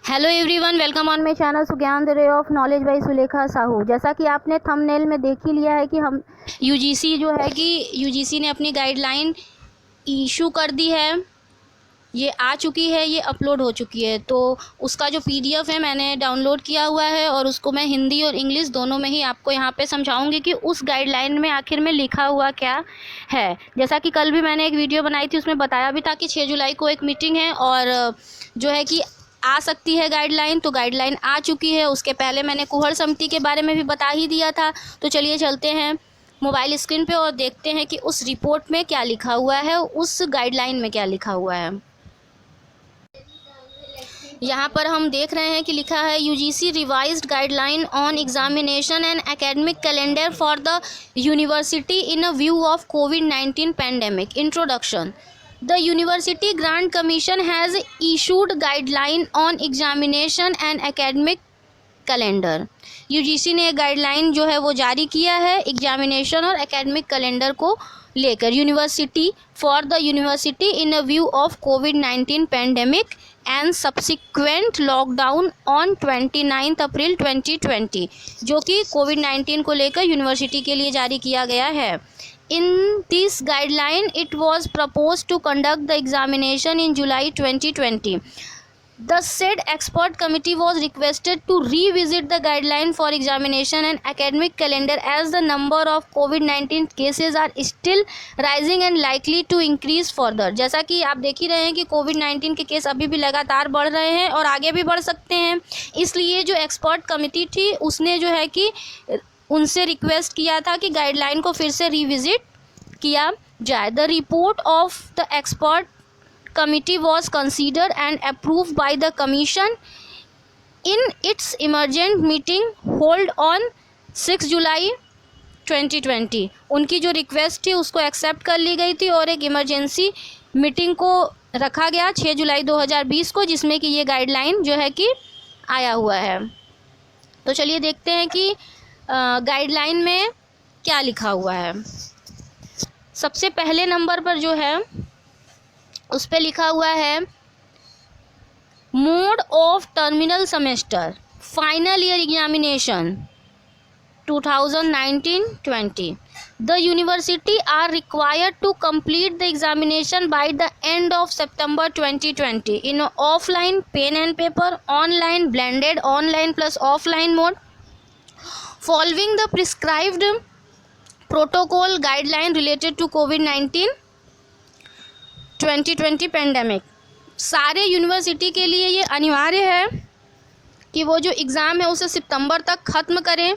Hello everyone, welcome on my channel Sugyan the ray of knowledge by Sulekha Sahu. जैसा कि आपने thumbnail में देख ही लिया है कि हम यूजीसी ने अपनी गाइडलाइन इशू कर दी है। ये आ चुकी है, ये अपलोड हो चुकी है। तो उसका जो पीडीएफ है मैंने डाउनलोड किया हुआ है और उसको मैं हिंदी और इंग्लिश दोनों में ही आपको यहाँ पे समझाऊंगी कि उस गाइडलाइन में आखिर में लिखा हुआ क्या है। जैसा कि कल भी मैंने एक वीडियो बनाई थी, उसमें बताया भी था कि 6 जुलाई को एक मीटिंग है और जो है कि आ सकती है गाइडलाइन। तो गाइडलाइन आ चुकी है। उसके पहले मैंने कुहड़ समिति के बारे में भी बता ही दिया था। तो चलिए चलते हैं मोबाइल स्क्रीन पे और देखते हैं कि उस रिपोर्ट में क्या लिखा हुआ है, उस गाइडलाइन में क्या लिखा हुआ है। यहाँ पर हम देख रहे हैं कि लिखा है UGC revised guideline on examination and academic calendar for the university in a view of covid pandemic. Introduction. The University Grant Commission has issued guideline on examination and academic calendar। UGC ने guideline जो है वो जारी किया है examination और academic calendar को लेकर। University for the university in a view of covid pandemic and subsequent lockdown on 29 अप्रैल 2020, जो कि कोविड-19 को लेकर यूनिवर्सिटी के लिए जारी किया गया है। In this guideline, it was proposed to conduct the examination in July 2020. The said expert committee was requested to revisit the guideline for examination and academic calendar as the number of COVID-19 cases are still rising and likely to increase further। जैसा कि आप देख ही रहे हैं कि कोविड-19 के case अभी भी लगातार बढ़ रहे हैं और आगे भी बढ़ सकते हैं। इसलिए जो एक्सपर्ट कमेटी थी उसने जो है कि उनसे रिक्वेस्ट किया था कि गाइडलाइन को फिर से रिविजिट किया जाए। The report of the expert committee was considered and approved by the commission in its emergent meeting hold on 6 जुलाई 2020। उनकी जो रिक्वेस्ट थी उसको एक्सेप्ट कर ली गई थी और एक इमरजेंसी मीटिंग को रखा गया 6 जुलाई 2020 को, जिसमें कि ये गाइडलाइन जो है कि आया हुआ है। तो चलिए देखते हैं कि गाइडलाइन में क्या लिखा हुआ है। सबसे पहले नंबर पर जो है उस पर लिखा हुआ है mode of terminal semester final year examination 2019-20। The university are required to complete the examination by the end of September 2020 in offline pen and paper, online blended, online plus offline mode, following the prescribed protocol guideline related to COVID-19 2020 pandemic. सारे university के लिए ये अनिवार्य है कि वो जो exam है उसे सितंबर तक ख़त्म करें,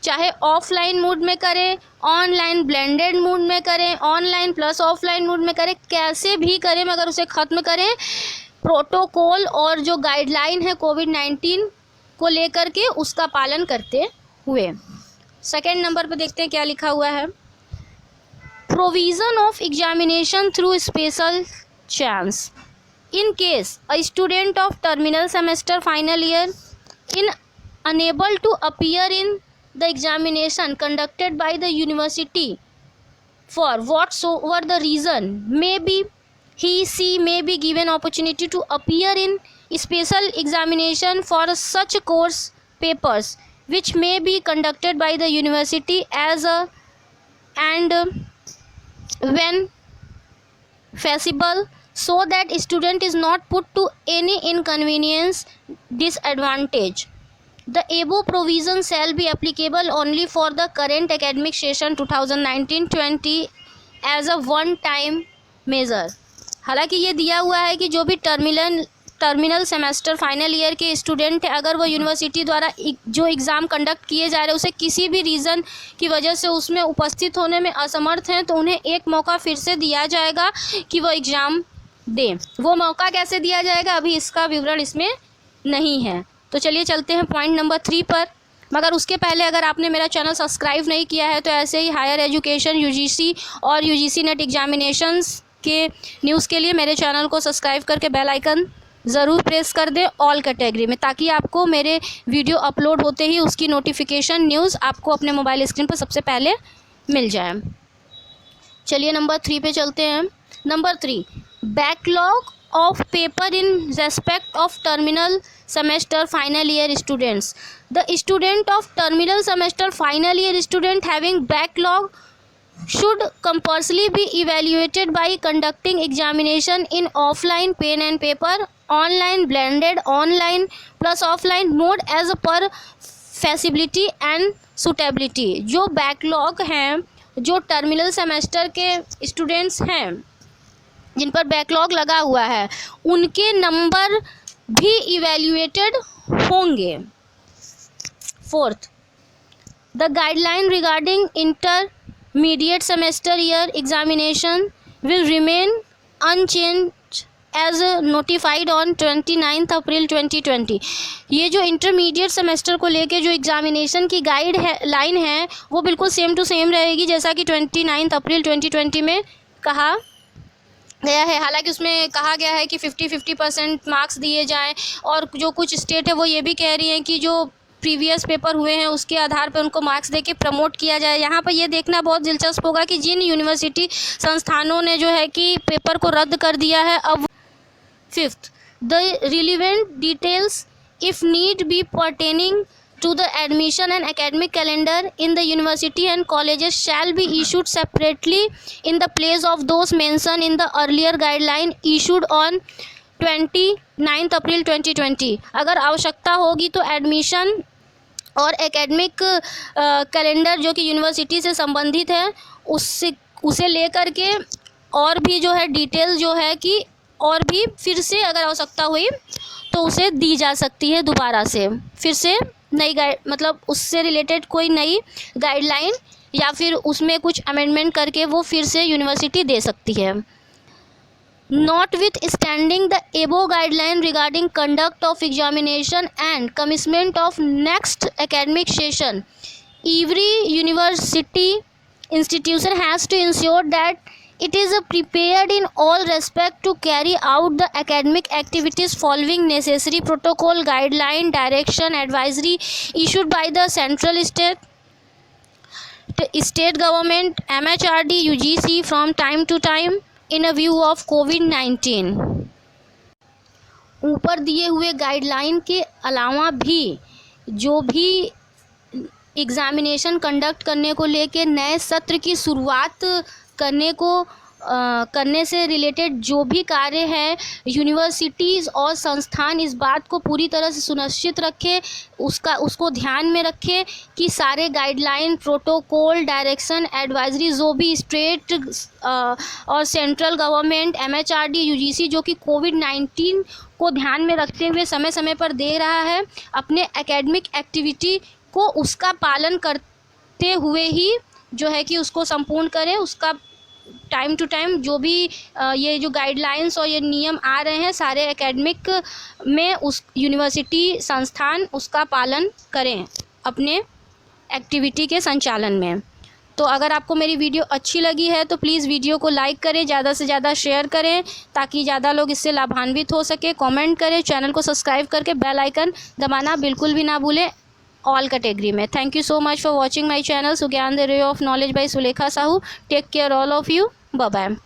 चाहे ऑफलाइन मोड में करें, ऑनलाइन ब्लेंडेड मोड में करें, ऑनलाइन प्लस ऑफलाइन मोड में करें, कैसे भी करें मगर उसे ख़त्म करें। प्रोटोकॉल और जो गाइडलाइन है कोविड-19 को लेकर के उसका पालन करते हुए। सेकेंड नंबर पर देखते हैं क्या लिखा हुआ है। Provision of examination through special chance in case a student of terminal semester final year in unable to appear in the examination conducted by the university for whatsoever the reason maybe he may be given opportunity to appear in special examination for such course papers which may be conducted by the university as a and when feasible, so that student is not put to any inconvenience disadvantage. The above provision shall be applicable only for the current academic session 2019-20 as a one time measure। हालांकि ये दिया हुआ है कि जो भी terminal semester final year के student है, अगर वो यूनिवर्सिटी द्वारा जो एग्ज़ाम कंडक्ट किए जा रहे हैं उसे किसी भी रीज़न की वजह से उसमें उपस्थित होने में असमर्थ हैं, तो उन्हें एक मौका फिर से दिया जाएगा कि वो एग्ज़ाम दें। वो मौका कैसे दिया जाएगा अभी इसका विवरण इसमें नहीं है। तो चलिए चलते हैं पॉइंट नंबर 3 पर। मगर उसके पहले अगर आपने मेरा चैनल सब्सक्राइब नहीं किया है तो ऐसे ही हायर एजुकेशन यूजीसी और यूजीसी नेट एग्जामिनेशंस के न्यूज़ के लिए मेरे चैनल को सब्सक्राइब करके बेल आइकन ज़रूर प्रेस कर दें ऑल कैटेगरी में, ताकि आपको मेरे वीडियो अपलोड होते ही उसकी नोटिफिकेशन न्यूज़ आपको अपने मोबाइल स्क्रीन पर सबसे पहले मिल जाए। चलिए नंबर 3 पे चलते हैं। Number 3, backlog of paper in respect of terminal semester final year students. The student of terminal semester final year student having backlog should compulsorily be evaluated by conducting examination in offline pen and paper, online blended online plus offline mode as per feasibility and suitability. जो backlog हैं, जो terminal semester के students हैं जिन पर backlog लगा हुआ है, उनके नंबर भी इवेल्युएटेड होंगे. Fourth, the guideline regarding intermediate semester year examination will remain unchanged as notified on 29th April 2020. ये जो इंटरमीडिएट सेमेस्टर को लेके जो एग्जामिनेशन की गाइड है लाइन है वो बिल्कुल सेम टू सेम रहेगी जैसा कि 29 अप्रैल 2020 में कहा गया है. हालांकि उसमें कहा गया है कि 50% मार्क्स दिए जाएं और जो कुछ स्टेट है वो ये भी कह रही हैं कि जो प्रीवियस पेपर हुए हैं उसके आधार पर उनको मार्क्स देके प्रमोट किया जाए. यहाँ पर ये देखना बहुत दिलचस्प होगा कि जिन यूनिवर्सिटी संस्थानों ने जो है कि पेपर को रद्द कर दिया है अब. Fifth, the relevant details if need be pertaining to the admission and academic calendar in the university and colleges shall be issued separately in the place of those mentioned in the earlier guideline issued on 29 अप्रैल 2020. अगर आवश्यकता होगी तो admission और academic calendar जो कि university से संबंधित है उसे लेकर के और भी जो है डिटेल जो है कि और भी फिर से अगर आवश्यकता हुई तो उसे दी जा सकती है दोबारा से, फिर से नई मतलब उससे रिलेटेड कोई नई गाइडलाइन या फिर उसमें कुछ अमेंडमेंट करके वो फिर से यूनिवर्सिटी दे सकती है. Notwithstanding the above guideline regarding conduct of examination and commencement of next academic session, every university institution has to ensure that it is prepared in all respect to carry out the academic activities following necessary protocol, guideline, direction, advisory issued by the central state government, MHRD, UGC from time to time in a view of COVID-19. ऊपर दिए हुए guideline के अलावा भी जो भी examination conduct करने को लेके नए सत्र की शुरुआत करने से रिलेटेड जो भी कार्य है यूनिवर्सिटीज़ और संस्थान इस बात को पूरी तरह से सुनिश्चित रखें, उसको ध्यान में रखें कि सारे गाइडलाइन, प्रोटोकॉल, डायरेक्शन, एडवाइजरी जो भी स्टेट और सेंट्रल गवर्नमेंट, MHRD, UGC जो कि कोविड-19 को ध्यान में रखते हुए समय समय पर दे रहा है, अपने एकेडमिक एक्टिविटी को उसका पालन करते हुए ही जो है कि उसको संपूर्ण करें. उसका टाइम टू टाइम जो भी ये जो गाइडलाइंस और ये नियम आ रहे हैं सारे एकेडमिक में उस यूनिवर्सिटी संस्थान उसका पालन करें अपने एक्टिविटी के संचालन में. तो अगर आपको मेरी वीडियो अच्छी लगी है तो प्लीज़ वीडियो को लाइक करें, ज़्यादा से ज़्यादा शेयर करें ताकि ज़्यादा लोग इससे लाभान्वित हो सके. कमेंट करें, चैनल को सब्सक्राइब करके बेल आइकन दबाना बिल्कुल भी ना भूलें ऑल कैटेगरी में. Thank you so much for watching my channel Sugyan the ray of knowledge by Sulekha Sahu. Take care all of you. Bye bye.